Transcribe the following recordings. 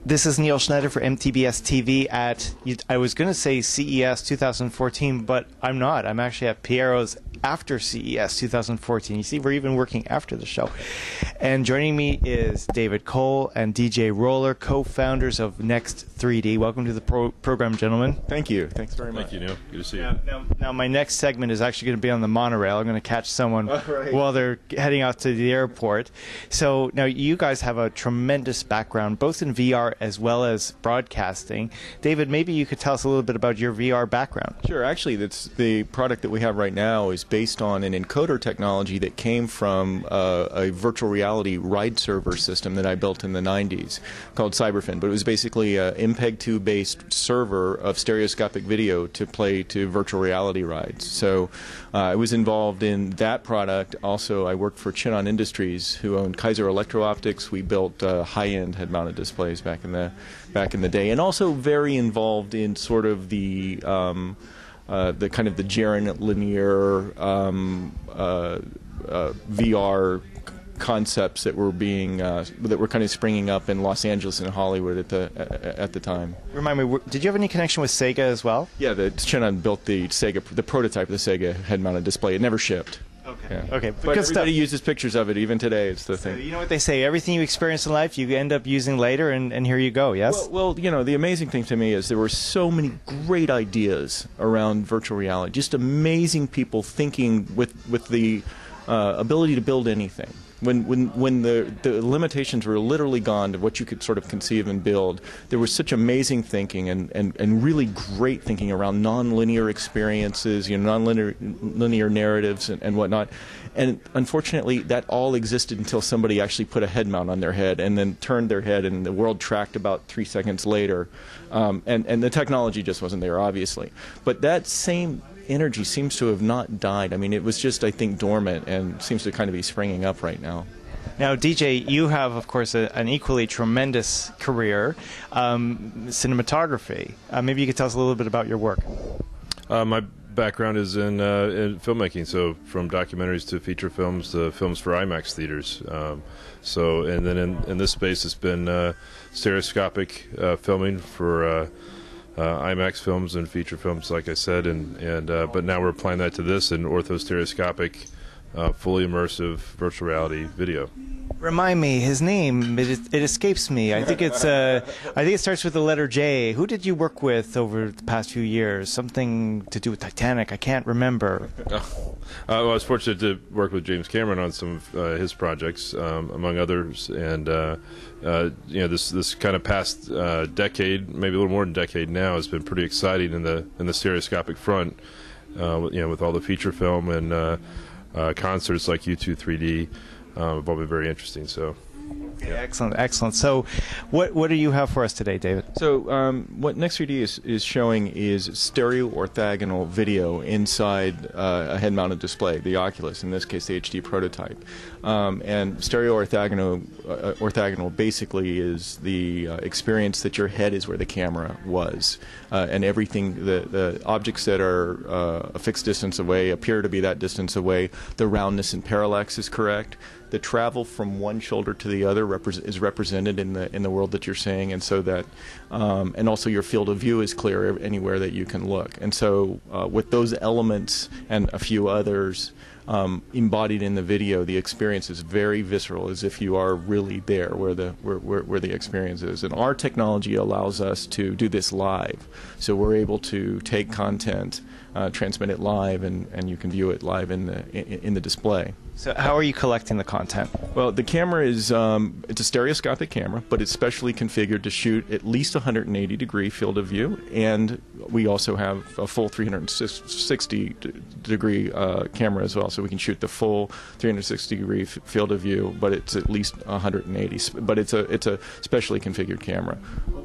This is Neil Schneider for MTBS-TV at, I was going to say CES 2014, but I'm not. I'm actually at Piero's after CES 2014. You see, we're even working after the show. And joining me is David Cole and DJ Roller, co-founders of NEXT3D. Welcome to the program, gentlemen. Thank you. Thanks very much. Thank you, Neil. Good to see you. Now, my next segment is actually going to be on the monorail. I'm going to catch someone while they're heading out to the airport. So now you guys have a tremendous background, both in VR as well as broadcasting. David, maybe you could tell us a little bit about your VR background. Sure. Actually, that's the product that we have right now is based on an encoder technology that came from a virtual reality ride server system that I built in the 90s called Cyberfin. But it was basically an MPEG-2 based server of stereoscopic video to play to virtual reality rides. So I was involved in that product. Also, I worked for Chinon Industries, who owned Kaiser Electro-Optics. We built high-end head-mounted displays back in the day, and also very involved in sort of the kind of the Jaren linear VR concepts that were being that were kind of springing up in Los Angeles and Hollywood at the time. Remind me, did you have any connection with Sega as well? Yeah, Chinon built the prototype of the Sega head-mounted display. It never shipped. Okay. Yeah. Okay. But everybody uses pictures of it even today. It's the thing. You know what they say? Everything you experience in life, you end up using later, and here you go. Yes. Well, you know, the amazing thing to me is there were so many great ideas around virtual reality. Just amazing people thinking with the ability to build anything. When the limitations were literally gone to what you could sort of conceive and build, there was such amazing thinking and really great thinking around non-linear experiences, non-linear narratives and whatnot. And unfortunately, that all existed until somebody actually put a head mount on their head and then turned their head, and the world tracked about 3 seconds later. And the technology just wasn't there, obviously. But that same energy seems to have not died. I mean, it was just, I think, dormant and seems to kind of be springing up right now. Now, DJ, you have, of course, an equally tremendous career, cinematography. Maybe you could tell us a little bit about your work. My background is in filmmaking, so from documentaries to feature films to films for IMAX theaters. And then in this space, it's been stereoscopic filming for IMAX films and feature films, like I said, but now we're applying that to this in orthostereoscopic, fully immersive virtual reality video. Remind me, his name, it escapes me. I think it starts with the letter J. Who did you work with over the past few years? Something to do with Titanic. I can't remember. Well, I was fortunate to work with James Cameron on some of his projects, among others, and this kind of past decade, maybe a little more than a decade now, has been pretty exciting in the stereoscopic front. With all the feature film and concerts like U2 3D. Have all been very interesting. So, yeah. Excellent. So, what do you have for us today, David? So, what NEXT3D is showing is stereo orthogonal video inside a head-mounted display, the Oculus, in this case, the HD prototype. And stereo orthogonal basically is the experience that your head is where the camera was, and everything. The objects that are a fixed distance away appear to be that distance away. The roundness and parallax is correct. The travel from one shoulder to the other is represented in the world that you're seeing, and so that, and also your field of view is clear anywhere that you can look. And so, with those elements and a few others embodied in the video, the experience is very visceral, as if you are really there where the experience is. And our technology allows us to do this live, so we're able to take content, transmit it live, and you can view it live in the display. So how are you collecting the content? Well, the camera is it's a stereoscopic camera, but it's specially configured to shoot at least 180-degree field of view, and we also have a full 360-degree camera as well, so we can shoot the full 360-degree field of view, but it's at least 180. But it's a specially configured camera.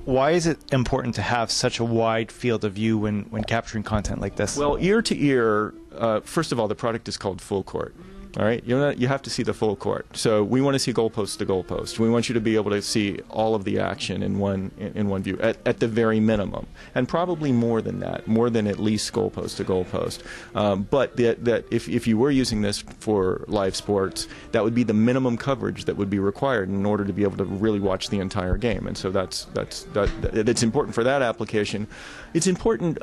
Why is it important to have such a wide field of view when capturing content like this? Well, ear to ear, first of all, the product is called Full Court. All right, you have to see the full court. So we want to see goalpost to goalpost. We want you to be able to see all of the action in one view at the very minimum, and probably more than that, more than at least goalpost to goalpost. But that if you were using this for live sports, that would be the minimum coverage that would be required in order to be able to really watch the entire game. And so that's important for that application. It's important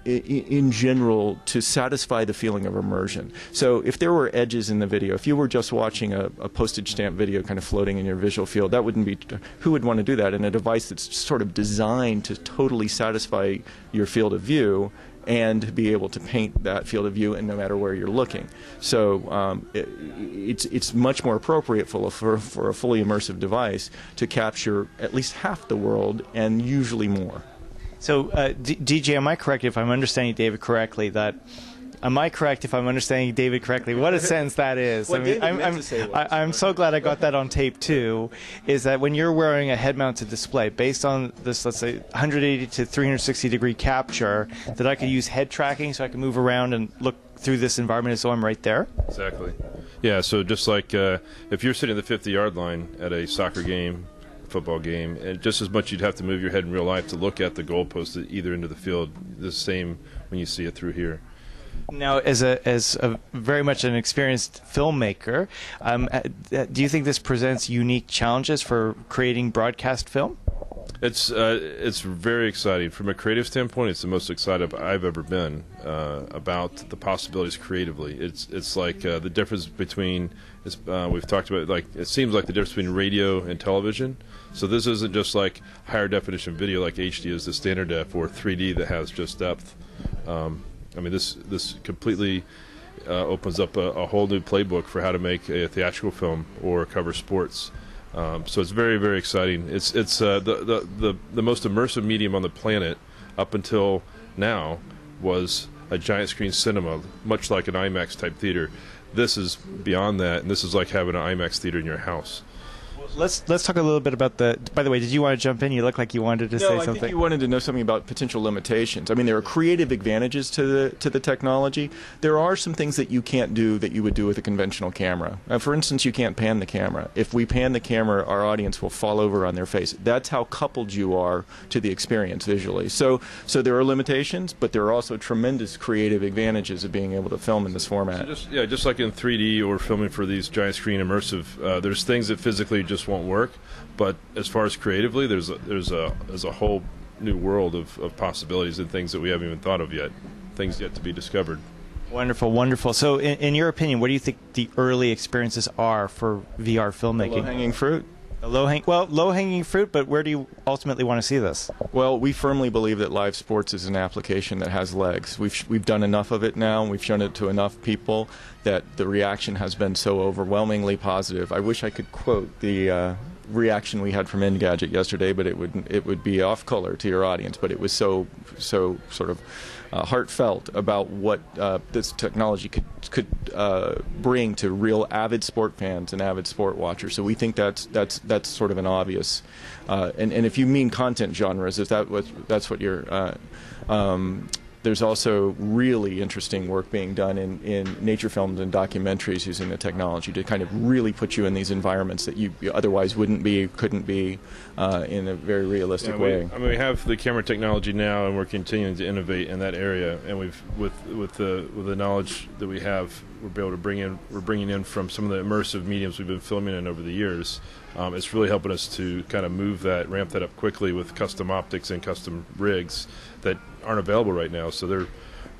in general to satisfy the feeling of immersion. So if there were edges in the video, if you were just watching a postage stamp video kind of floating in your visual field, that wouldn't be, who would want to do that in a device that's sort of designed to totally satisfy your field of view and be able to paint that field of view and no matter where you're looking. So it's much more appropriate for a fully immersive device to capture at least half the world and usually more. So, DJ, am I correct if I'm understanding David correctly that? Am I correct if I'm understanding David correctly? What a sentence that is. Well, I mean, I'm so glad I got that on tape too. Is that when you're wearing a head-mounted display, based on this, let's say 180 to 360 degree capture, that I could use head tracking so I can move around and look through this environment as though I'm right there? Exactly. Yeah. So just like if you're sitting at the 50-yard line at a soccer game, football game, and just as much you'd have to move your head in real life to look at the goalpost at either end of the field, the same when you see it through here. Now, as a very much an experienced filmmaker, do you think this presents unique challenges for creating broadcast film? It's very exciting. From a creative standpoint, it's the most excited I've ever been about the possibilities creatively. It's like the difference between we've talked about, like, it seems like the difference between radio and television. So this isn't just like higher definition video like HD is the standard def, or 3D that has just depth. I mean, this completely opens up a whole new playbook for how to make a theatrical film or cover sports. So it's very, very exciting. It's the most immersive medium on the planet up until now was a giant screen cinema, much like an IMAX type theater. This is beyond that, and this is like having an IMAX theater in your house. Let's talk a little bit about the. By the way, did you want to jump in? You look like you wanted to say something. I think you wanted to know something about potential limitations. I mean, there are creative advantages to the technology. There are some things that you can't do that you would do with a conventional camera. For instance, you can't pan the camera. If we pan the camera, our audience will fall over on their face. That's how coupled you are to the experience visually. So there are limitations, but there are also tremendous creative advantages of being able to film in this format. So just like in 3D or filming for these giant screen immersive, there's things that physically just won't work, but as far as creatively, there's a whole new world of possibilities and things that we haven't even thought of yet, things yet to be discovered. Wonderful, wonderful. So in your opinion, what do you think the early experiences are for VR filmmaking? Low-hanging fruit. Low-hanging fruit, but where do you ultimately want to see this? Well, we firmly believe that live sports is an application that has legs. We've done enough of it now, and we've shown it to enough people that the reaction has been so overwhelmingly positive. I wish I could quote the reaction we had from Engadget yesterday, but it would be off color to your audience. But it was so sort of heartfelt about what this technology could bring to real avid sport fans and avid sport watchers. So we think that's sort of an obvious. And if you mean content genres, if that's what you're. There's also really interesting work being done in nature films and documentaries using the technology to kind of really put you in these environments that you otherwise couldn't be in a very realistic way. We have the camera technology now, and we're continuing to innovate in that area. And with the knowledge that we have, we're bringing in from some of the immersive mediums we've been filming in over the years. It's really helping us to kind of ramp that up quickly with custom optics and custom rigs that aren't available right now. So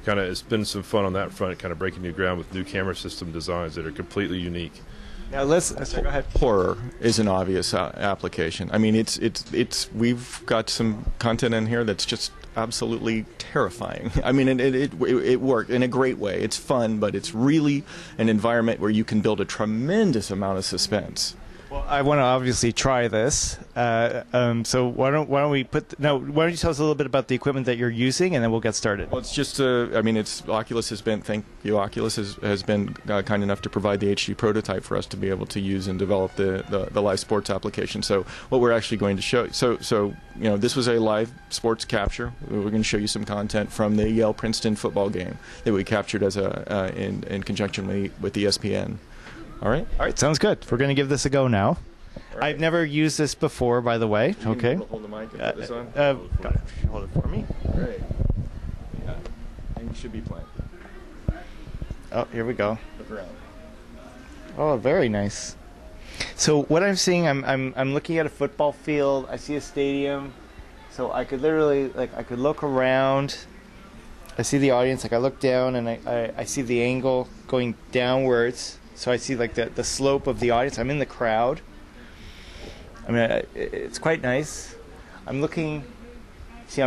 it's been some fun on that front, kind of breaking new ground with new camera system designs that are completely unique. Now go ahead. Horror is an obvious application. I mean, we've got some content in here that's just absolutely terrifying. I mean, it worked in a great way. It's fun, but it's really an environment where you can build a tremendous amount of suspense. Well, I want to obviously try this. So why don't we why don't you tell us a little bit about the equipment that you're using, and then we'll get started. Well, it's just Oculus has been has been kind enough to provide the HD prototype for us to be able to use and develop the live sports application. So what we're actually going to show, this was a live sports capture. We're going to show you some content from the Yale Princeton football game that we captured as in conjunction with ESPN. All right, sounds good. We're going to give this a go now. Right. I've never used this before, by the way. Okay. Hold the mic and put this on. Hold it for me. Great. Yeah. And you should be playing. Oh, here we go. Look around. Oh, very nice. So what I'm seeing, I'm looking at a football field. I see a stadium. So I could literally, I could look around. I see the audience. I look down and I see the angle going downwards. So I see the slope of the audience. I'm in the crowd. I mean, it's quite nice. I'm looking. See,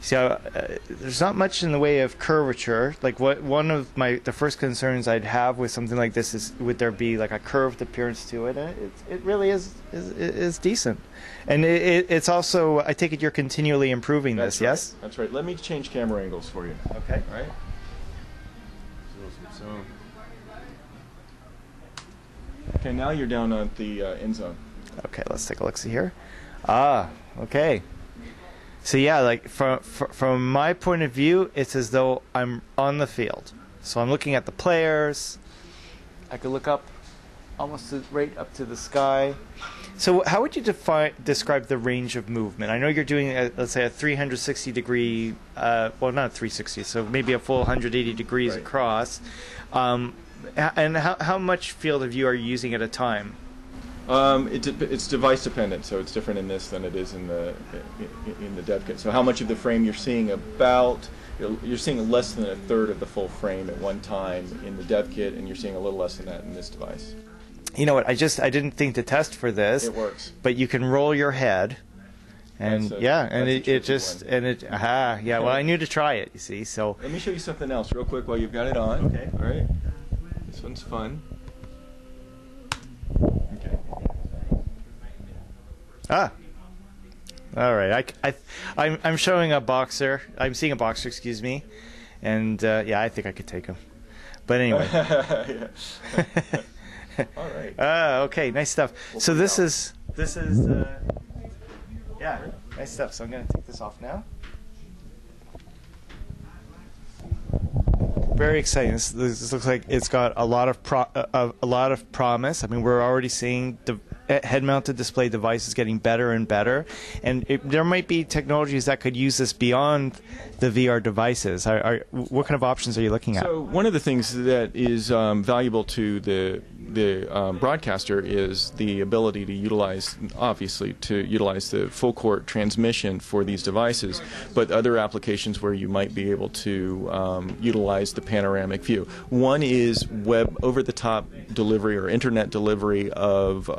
there's not much in the way of curvature. One of the first concerns I'd have with something like this is, would there be a curved appearance to it? And it really is decent. And it's also, I take it you're continually improving this, yes? That's right. Let me change camera angles for you. Okay. All right. Okay, now you're down at the end zone. Okay, let's take a look. See here. Okay. So yeah, from my point of view, it's as though I'm on the field. So I'm looking at the players. I could look up, almost right up to the sky. So how would you describe the range of movement? I know you're doing, let's say, a 360-degree, well, not 360, so maybe a full 180 degrees right across. And how much field of view are you using at a time? It's device dependent, so it's different in this than it is in the dev kit. So how much of the frame you're seeing? You're seeing less than a third of the full frame at one time in the dev kit, and you're seeing a little less than that in this device. You know what? I didn't think to test for this. It works. But you can roll your head. And well, I knew to try it, you see. So let me show you something else real quick while you've got it on. Okay. All right. This one's fun. Okay. All right. I'm showing a boxer. I'm seeing a boxer, excuse me. And I think I could take him. But anyway. All right. Okay, nice stuff. So this is nice stuff. So I'm going to take this off now. Very exciting. This looks like it's got a lot of promise. I mean, we're already seeing the head-mounted display devices getting better and better, and there might be technologies that could use this beyond the VR devices. What kind of options are you looking at? So one of the things that is valuable to the broadcaster is the ability to utilize the full court transmission for these devices, but other applications where you might be able to utilize the panoramic view. One is web over-the-top delivery or internet delivery of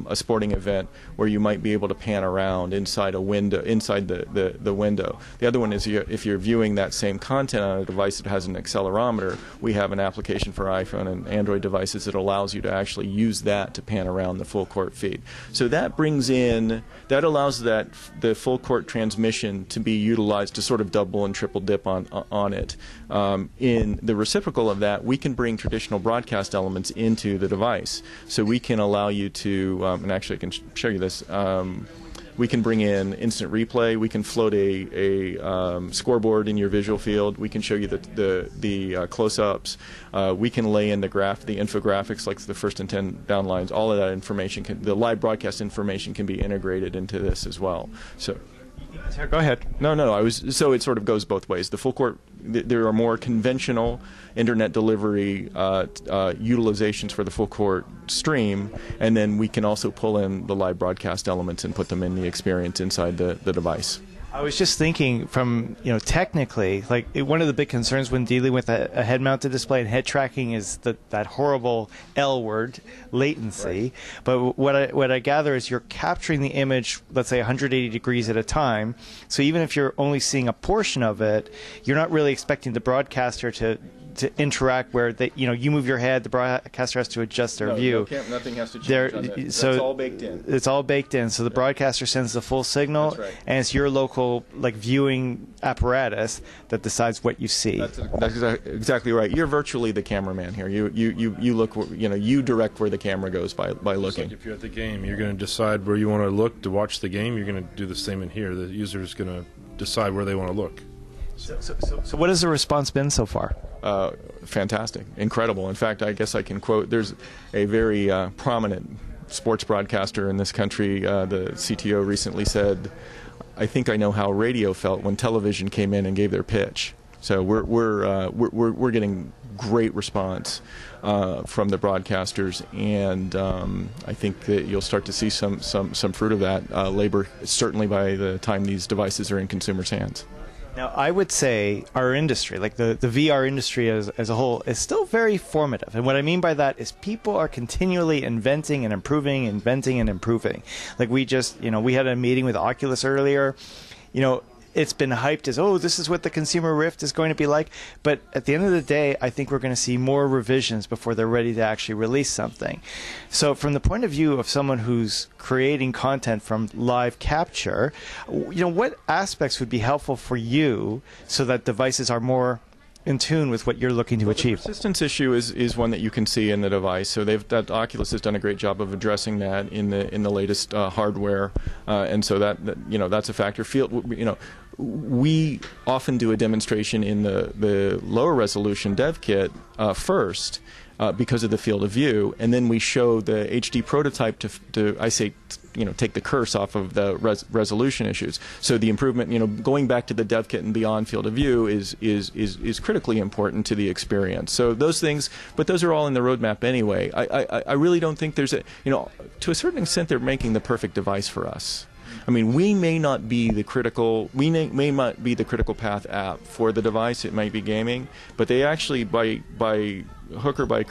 a sporting event where you might be able to pan around inside a window, inside the window. The other one is if you're viewing that same content on a device that has an accelerometer, we have an application for iPhone and Android devices that allows you to actually use that to pan around the full court feed. So that allows the full court transmission to be utilized to sort of double and triple dip on it. In the reciprocal of that, we can bring traditional broadcast elements into the device. So we can allow you to, and actually I can show you this, we can bring in instant replay. We can float a scoreboard in your visual field. We can show you the close-ups. We can lay in the infographics, like the first and 10 down lines. All of that information, the live broadcast information, can be integrated into this as well. So. Go ahead. No. So it sort of goes both ways. The full court, there are more conventional internet delivery utilizations for the full court stream, and then we can also pull in the live broadcast elements and put them in the experience inside the device. I was just thinking from, technically, one of the big concerns when dealing with a head-mounted display and head tracking is that horrible L word, latency. Right. But what I gather is you're capturing the image, let's say 180 degrees at a time. So even if you're only seeing a portion of it, you're not really expecting the broadcaster to to interact where you move your head, the broadcaster has to adjust their view. Nothing has to change on that. That's all baked in. It's all baked in. So the broadcaster sends the full signal, That's right. and it's your local viewing apparatus that decides what you see. That's exactly right. You're virtually the cameraman here. You look, you direct where the camera goes by looking. Like if you're at the game, you're going to decide where you want to look to watch the game. You're going to do the same in here. The user is going to decide where they want to look. So what has the response been so far? Fantastic, incredible. In fact, I guess I can quote. There's a very prominent sports broadcaster in this country. The CTO recently said, "I think I know how radio felt when television came in and gave their pitch." So we're getting great response from the broadcasters, and I think that you'll start to see some fruit of that labor certainly by the time these devices are in consumers' hands. Now, I would say our industry, like the VR industry as a whole, is still very formative. And what I mean by that is people are continually inventing and improving, Like we just, we had a meeting with Oculus earlier. It's been hyped as, oh, this is what the consumer Rift is going to be like. But at the end of the day, I think we're going to see more revisions before they're ready to actually release something. So from the point of view of someone who's creating content from live capture, what aspects would be helpful for you so that devices are more in tune with what you're looking to achieve? The persistence issue is one that you can see in the device. So that Oculus has done a great job of addressing that in the latest hardware, and so that's a factor. We often do a demonstration in the lower resolution dev kit first because of the field of view, and then we show the HD prototype to take the curse off of the resolution issues. So the improvement, going back to the dev kit and beyond field of view is critically important to the experience. So those things, but those are all in the roadmap anyway. I really don't think there's to a certain extent they're making the perfect device for us. I mean, we may not be the critical path app for the device. It might be gaming, but they actually by hook or by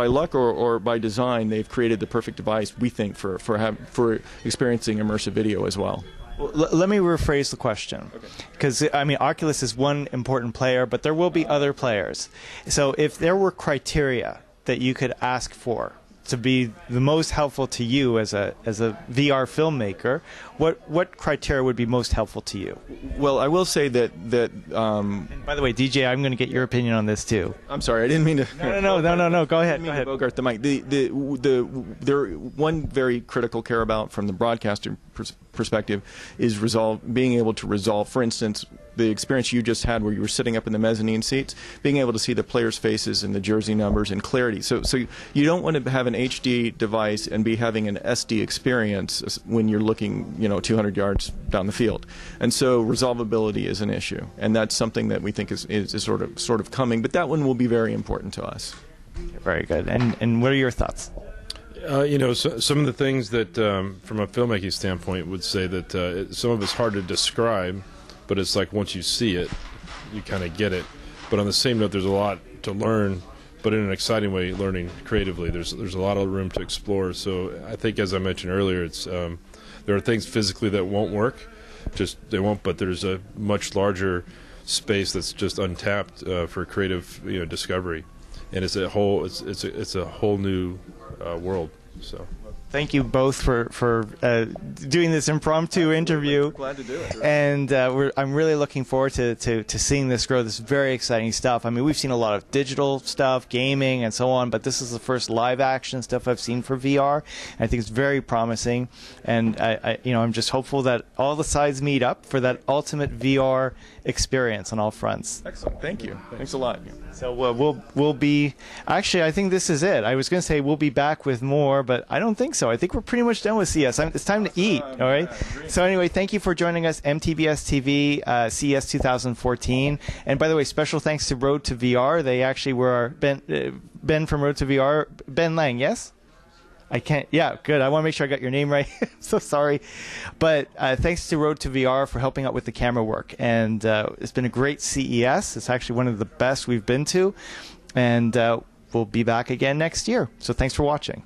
luck or by design, they've created the perfect device, we think, for experiencing immersive video as well. Well, let me rephrase the question, because Oculus is one important player, but there will be other players. So if there were criteria that you could ask for to be the most helpful to you as a VR filmmaker, what criteria would be most helpful to you? Well, I will say that and by the way, DJ, I'm going to get your opinion on this too. I'm sorry, I didn't mean to. No. Go ahead. Bogart the mic. The one very critical care about from the broadcaster perspective is being able to resolve. For instance, the experience you just had where you were sitting up in the mezzanine seats, being able to see the players' faces and the jersey numbers in clarity. So you don't want to have an HD device and be having an SD experience when you're looking, 200 yards down the field. And so resolvability is an issue, and that's something that we think is sort of coming. But that one will be very important to us. Very good. And what are your thoughts? Some of the things that, from a filmmaking standpoint, would say that some of it's hard to describe, but it's like once you see it, you kind of get it. But on the same note, there's a lot to learn, but in an exciting way, learning creatively. There's a lot of room to explore. So I think, as I mentioned earlier, it's there are things physically that won't work, they won't. But there's a much larger space that's just untapped for creative discovery, and it's a whole new world. So thank you both for doing this impromptu interview. Glad to do it. And I'm really looking forward to seeing this grow. This is very exciting stuff. I mean, we've seen a lot of digital stuff, gaming, and so on, but this is the first live action stuff I've seen for VR. And I think it's very promising. And I'm just hopeful that all the sides meet up for that ultimate VR experience on all fronts. Excellent. Thank you. Thanks a lot. So we'll be actually. I think this is it. I was going to say we'll be back with more, but I don't think so. I think we're pretty much done with CES. It's time to eat. All right. So anyway, thank you for joining us, MTBS-TV, CES 2014. And by the way, special thanks to Road to VR. They actually were Ben from Road to VR. Ben Lang, yes. I can't. Yeah, good. I want to make sure I got your name right. So sorry. But thanks to Road to VR for helping out with the camera work. And it's been a great CES. It's actually one of the best we've been to. And we'll be back again next year. So thanks for watching.